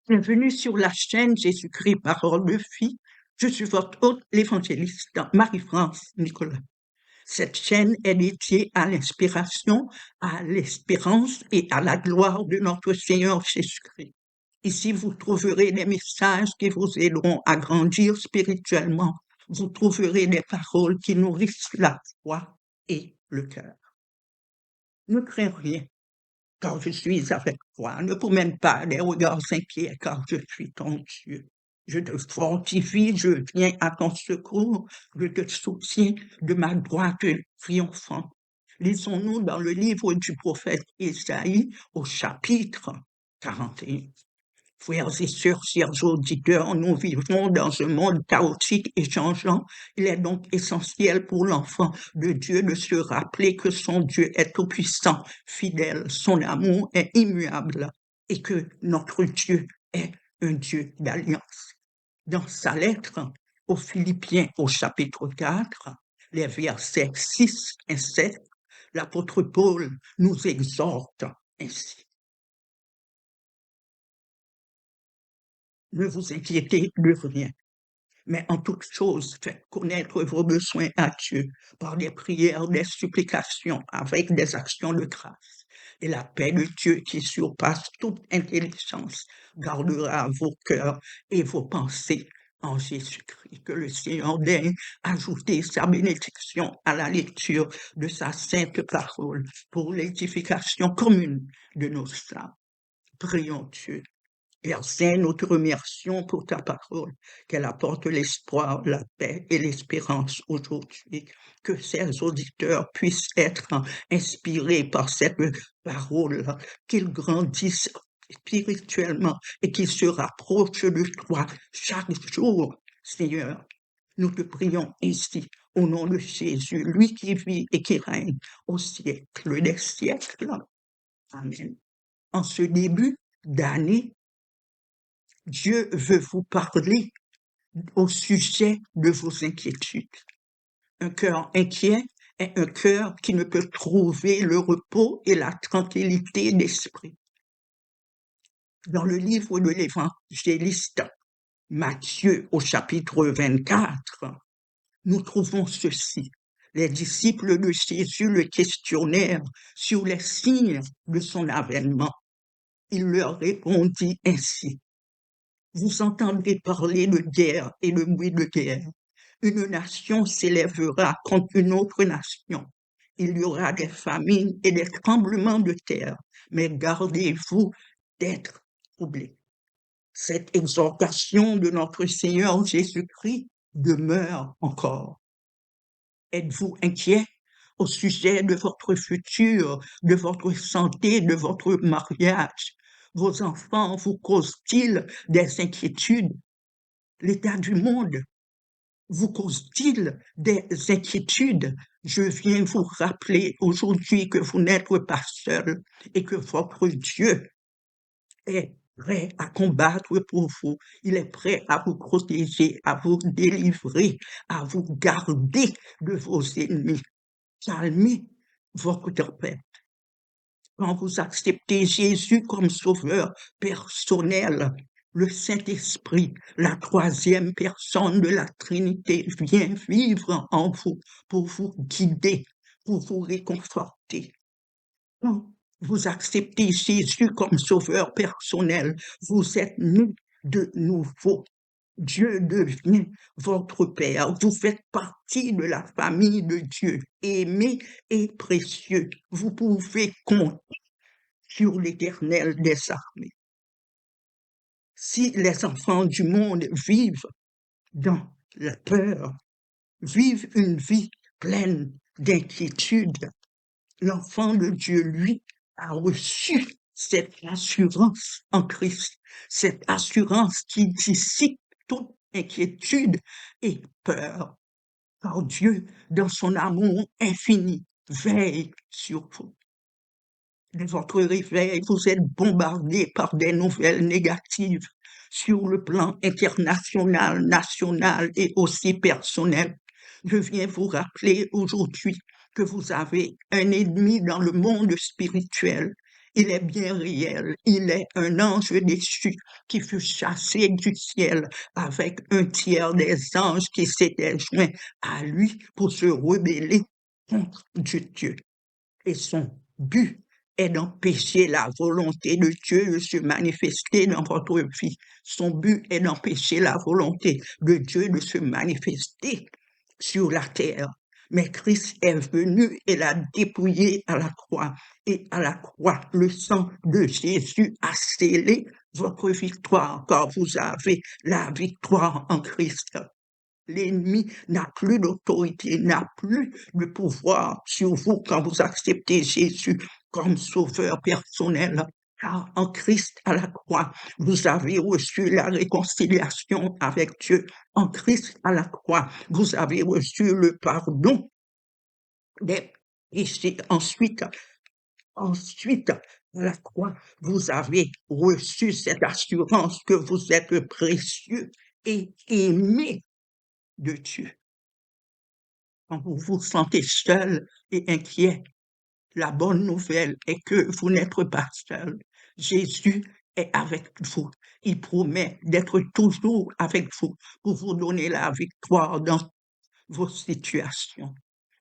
Bienvenue sur la chaîne Jésus-Christ, parole de vie. Je suis votre hôte, l'évangéliste Marie-France Nicolas. Cette chaîne est dédiée à l'inspiration, à l'espérance et à la gloire de notre Seigneur Jésus-Christ. Ici, vous trouverez des messages qui vous aideront à grandir spirituellement. Vous trouverez des paroles qui nourrissent la foi et le cœur. Ne crains rien, car je suis avec toi. Ne promène pas des regards inquiets, car je suis ton Dieu. Je te fortifie, je viens à ton secours, je te soutiens de ma droite triomphante. Lisons-nous dans le livre du prophète Ésaïe au chapitre 41. Frères et sœurs, chers auditeurs, nous vivons dans un monde chaotique et changeant. Il est donc essentiel pour l'enfant de Dieu de se rappeler que son Dieu est tout-puissant, fidèle, son amour est immuable et que notre Dieu est un Dieu d'alliance. Dans sa lettre aux Philippiens au chapitre 4, les versets 6 et 7, l'apôtre Paul nous exhorte ainsi. Ne vous inquiétez de rien, mais en toute chose, faites connaître vos besoins à Dieu par des prières, des supplications, avec des actions de grâce. Et la paix de Dieu qui surpasse toute intelligence gardera vos cœurs et vos pensées en Jésus-Christ. Que le Seigneur daigne ajouter sa bénédiction à la lecture de sa sainte parole pour l'édification commune de nos âmes. Prions Dieu. Père Saint, nous te remercions pour ta parole, qu'elle apporte l'espoir, la paix et l'espérance aujourd'hui. Que ces auditeurs puissent être inspirés par cette parole, qu'ils grandissent spirituellement et qu'ils se rapprochent de toi chaque jour, Seigneur. Nous te prions ici, au nom de Jésus, lui qui vit et qui règne au siècle des siècles. Amen. En ce début d'année, Dieu veut vous parler au sujet de vos inquiétudes. Un cœur inquiet est un cœur qui ne peut trouver le repos et la tranquillité d'esprit. Dans le livre de l'évangéliste Matthieu au chapitre 24, nous trouvons ceci. Les disciples de Jésus le questionnèrent sur les signes de son avènement. Il leur répondit ainsi. Vous entendrez parler de guerre et de bruit de guerre. Une nation s'élèvera contre une autre nation. Il y aura des famines et des tremblements de terre, mais gardez-vous d'être troublés. Cette exhortation de notre Seigneur Jésus-Christ demeure encore. Êtes-vous inquiet au sujet de votre futur, de votre santé, de votre mariage? Vos enfants vous causent-ils des inquiétudes? L'état du monde vous cause-t-il des inquiétudes? Je viens vous rappeler aujourd'hui que vous n'êtes pas seul et que votre Dieu est prêt à combattre pour vous. Il est prêt à vous protéger, à vous délivrer, à vous garder de vos ennemis. Calmez votre tempête. Quand vous acceptez Jésus comme sauveur personnel, le Saint-Esprit, la troisième personne de la Trinité, vient vivre en vous pour vous guider, pour vous réconforter. Quand vous acceptez Jésus comme sauveur personnel, vous êtes né de nouveau. Dieu devient votre Père. Vous faites partie de la famille de Dieu, aimé et précieux. Vous pouvez compter sur l'Éternel des armées. Si les enfants du monde vivent dans la peur, vivent une vie pleine d'inquiétude, l'enfant de Dieu, lui, a reçu cette assurance en Christ, cette assurance qui dissipe toute inquiétude et peur. Car Dieu, dans son amour infini, veille sur vous. De votre réveil, vous êtes bombardé par des nouvelles négatives sur le plan international, national et aussi personnel. Je viens vous rappeler aujourd'hui que vous avez un ennemi dans le monde spirituel. Il est bien réel. Il est un ange déchu qui fut chassé du ciel avec un tiers des anges qui s'étaient joints à lui pour se rebeller contre Dieu. Et son but est d'empêcher la volonté de Dieu de se manifester dans votre vie. Son but est d'empêcher la volonté de Dieu de se manifester sur la terre. Mais Christ est venu et l'a dépouillé à la croix. Et à la croix, le sang de Jésus a scellé votre victoire, car vous avez la victoire en Christ. L'ennemi n'a plus d'autorité, n'a plus de pouvoir sur vous quand vous acceptez Jésus comme sauveur personnel. Car en Christ à la croix, vous avez reçu la réconciliation avec Dieu. En Christ à la croix, vous avez reçu le pardon des péchés. Ensuite, à la croix, vous avez reçu cette assurance que vous êtes précieux et aimé de Dieu. Quand vous vous sentez seul et inquiet, la bonne nouvelle est que vous n'êtes pas seul. Jésus est avec vous. Il promet d'être toujours avec vous pour vous donner la victoire dans vos situations.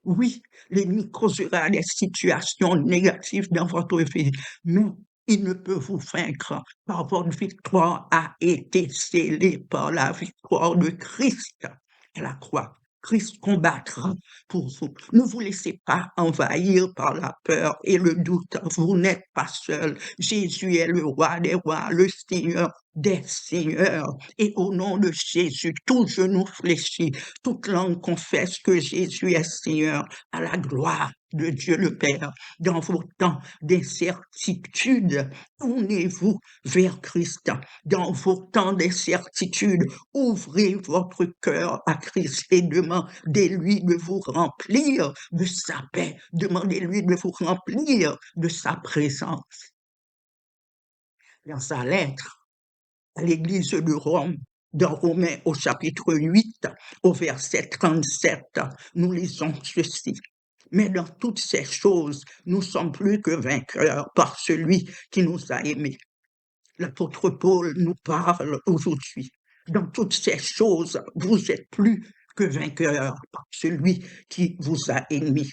Oui, l'ennemi causera des situations négatives dans votre vie, mais il ne peut vous vaincre, car votre victoire a été scellée par la victoire de Christ à la croix. Christ combattra pour vous. Ne vous laissez pas envahir par la peur et le doute. Vous n'êtes pas seul. Jésus est le roi des rois, le Seigneur des seigneurs. Et au nom de Jésus, tout genou fléchit, toute langue confesse que Jésus est Seigneur, à la gloire de Dieu le Père. Dans vos temps d'incertitude, tournez-vous vers Christ. Dans vos temps d'incertitude, ouvrez votre cœur à Christ et demandez-lui de vous remplir de sa paix. Demandez-lui de vous remplir de sa présence. Dans sa lettre à l'église de Rome, dans Romains au chapitre 8, au verset 37, nous lisons ceci. Mais dans toutes ces choses, nous sommes plus que vainqueurs par celui qui nous a aimés. L'apôtre Paul nous parle aujourd'hui. Dans toutes ces choses, vous êtes plus que vainqueurs par celui qui vous a aimés.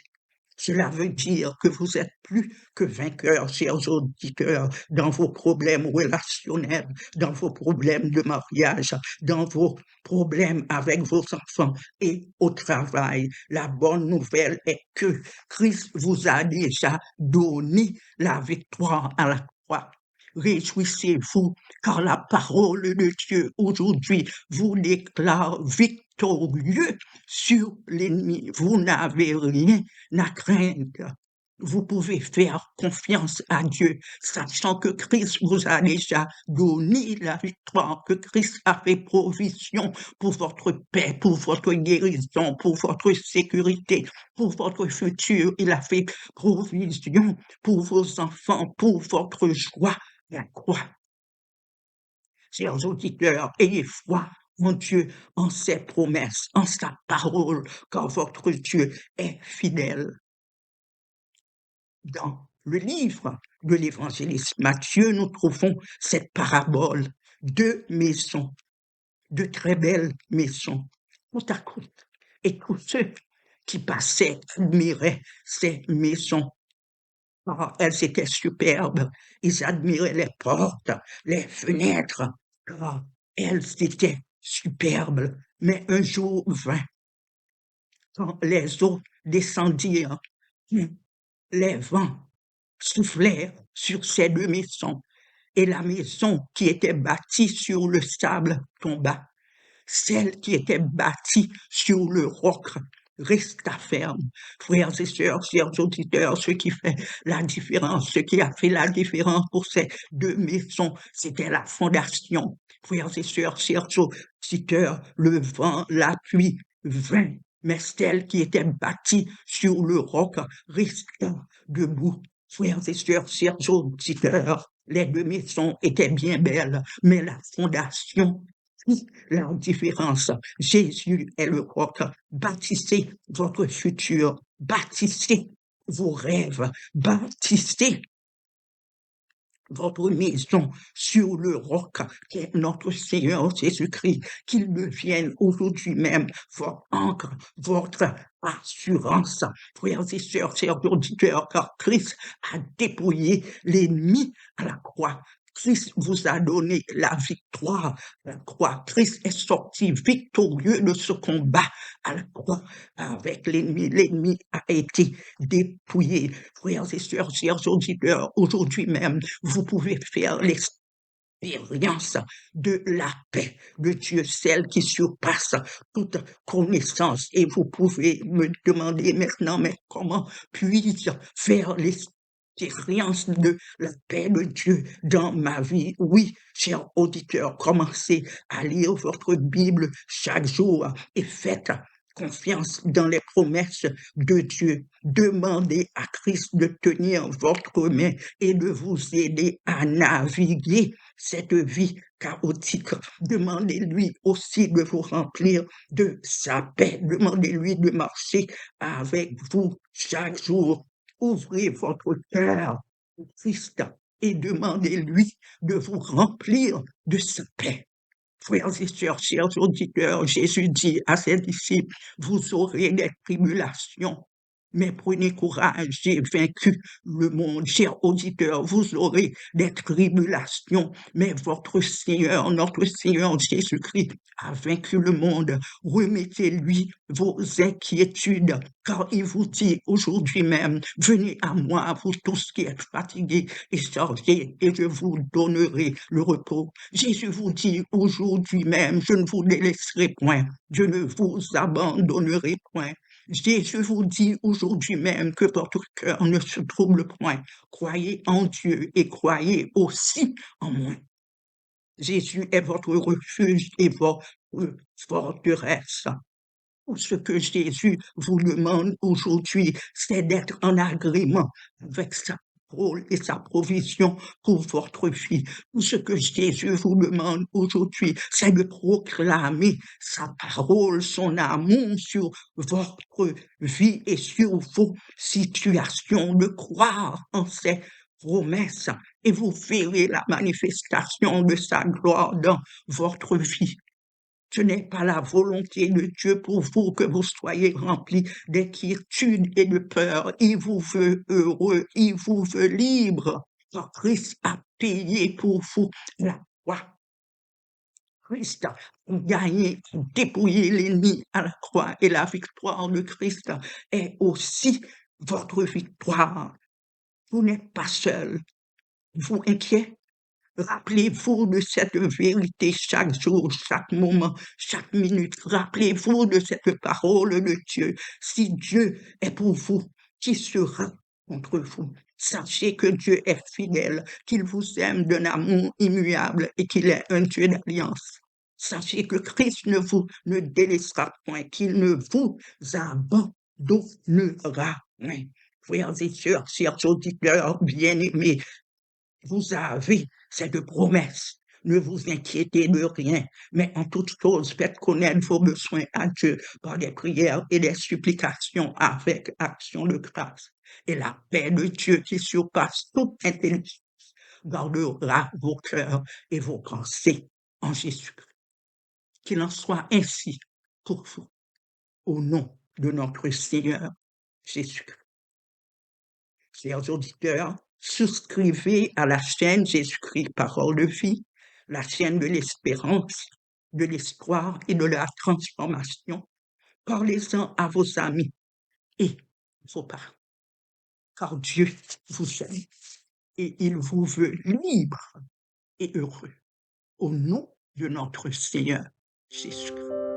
Cela veut dire que vous êtes plus que vainqueurs, chers auditeurs, dans vos problèmes relationnels, dans vos problèmes de mariage, dans vos problèmes avec vos enfants et au travail. La bonne nouvelle est que Christ vous a déjà donné la victoire à la croix. Réjouissez-vous, car la parole de Dieu aujourd'hui vous déclare victorieux sur l'ennemi. Vous n'avez rien à craindre. Vous pouvez faire confiance à Dieu, sachant que Christ vous a déjà donné la victoire, que Christ a fait provision pour votre paix, pour votre guérison, pour votre sécurité, pour votre futur. Il a fait provision pour vos enfants, pour votre joie. La croix. Chers auditeurs, ayez foi en Dieu, en ses promesses, en sa parole, car votre Dieu est fidèle. Dans le livre de l'évangéliste Matthieu, nous trouvons cette parabole de maisons, de très belles maisons, côte à côte. Et tous ceux qui passaient admiraient ces maisons. Oh, elles étaient superbes. Ils admiraient les portes, les fenêtres. Oh, elles étaient superbes. Mais un jour vint, quand les eaux descendirent, les vents soufflèrent sur ces deux maisons, et la maison qui était bâtie sur le sable tomba. Celle qui était bâtie sur le roc resta ferme. Frères et sœurs, chers auditeurs, ce qui fait la différence, ce qui a fait la différence pour ces deux maisons, c'était la fondation. Frères et sœurs, chers auditeurs, le vent, la pluie vint, mais celle qui était bâtie sur le roc resta debout. Frères et sœurs, chers auditeurs, Les deux maisons étaient bien belles, mais la fondation fit la différence. Jésus est le roc. Bâtissez votre futur, bâtissez vos rêves, bâtissez votre maison sur le roc qui est notre Seigneur Jésus-Christ, qu'il devienne aujourd'hui même votre ancre, votre assurance. Frères et sœurs, chers auditeurs, car Christ a dépouillé l'ennemi à la croix. Christ vous a donné la victoire à la croix. Christ est sorti victorieux de ce combat à la croix avec l'ennemi. L'ennemi a été dépouillé. Frères et sœurs, chers auditeurs, aujourd'hui même, vous pouvez faire l'expérience de la paix de Dieu, celle qui surpasse toute connaissance. Et vous pouvez me demander maintenant, mais comment puis-je faire l'expérience de la paix de Dieu dans ma vie? Oui, chers auditeurs, commencez à lire votre Bible chaque jour et faites confiance dans les promesses de Dieu. Demandez à Christ de tenir votre main et de vous aider à naviguer cette vie chaotique. Demandez-lui aussi de vous remplir de sa paix. Demandez-lui de marcher avec vous chaque jour. Ouvrez votre cœur au Christ et demandez-lui de vous remplir de sa paix. Frères et sœurs, chers auditeurs, Jésus dit à ses disciples, vous aurez des tribulations, mais prenez courage, j'ai vaincu le monde. Chers auditeurs, vous aurez des tribulations, mais votre Seigneur, notre Seigneur Jésus-Christ a vaincu le monde. Remettez-lui vos inquiétudes, car il vous dit aujourd'hui même, venez à moi, vous tous qui êtes fatigués et chargés, et je vous donnerai le repos. Jésus vous dit aujourd'hui même, je ne vous délaisserai point, je ne vous abandonnerai point. Jésus vous dit aujourd'hui même que votre cœur ne se trouble point. Croyez en Dieu et croyez aussi en moi. Jésus est votre refuge et votre forteresse. Tout ce que Jésus vous demande aujourd'hui, c'est d'être en agrément avec sa rôle et sa provision pour votre vie. Tout ce que Jésus vous demande aujourd'hui, c'est de proclamer sa parole, son amour sur votre vie et sur vos situations, de croire en ses promesses et vous verrez la manifestation de sa gloire dans votre vie. Ce n'est pas la volonté de Dieu pour vous que vous soyez remplis d'inquiétude et de peur. Il vous veut heureux, il vous veut libre. Car Christ a payé pour vous la croix. Christ a gagné, dépouillé l'ennemi à la croix et la victoire de Christ est aussi votre victoire. Vous n'êtes pas seul. Vous inquiétez? Rappelez-vous de cette vérité chaque jour, chaque moment, chaque minute. Rappelez-vous de cette parole de Dieu. Si Dieu est pour vous, qui sera contre vous? Sachez que Dieu est fidèle, qu'il vous aime d'un amour immuable et qu'il est un Dieu d'alliance. Sachez que Christ ne délaissera point, qu'il ne vous abandonnera point. Frères et sœurs, chers auditeurs bien-aimés, vous avez cette promesse. Ne vous inquiétez de rien, mais en toute chose, faites connaître vos besoins à Dieu par des prières et des supplications avec action de grâce. Et la paix de Dieu qui surpasse toute intelligence gardera vos cœurs et vos pensées en Jésus-Christ. Qu'il en soit ainsi pour vous, au nom de notre Seigneur Jésus-Christ. Chers auditeurs, souscrivez à la chaîne Jésus-Christ Parole de vie, la chaîne de l'espérance, de l'espoir et de la transformation. Parlez-en à vos amis et vos parents, car Dieu vous aime et il vous veut libre et heureux. Au nom de notre Seigneur Jésus-Christ.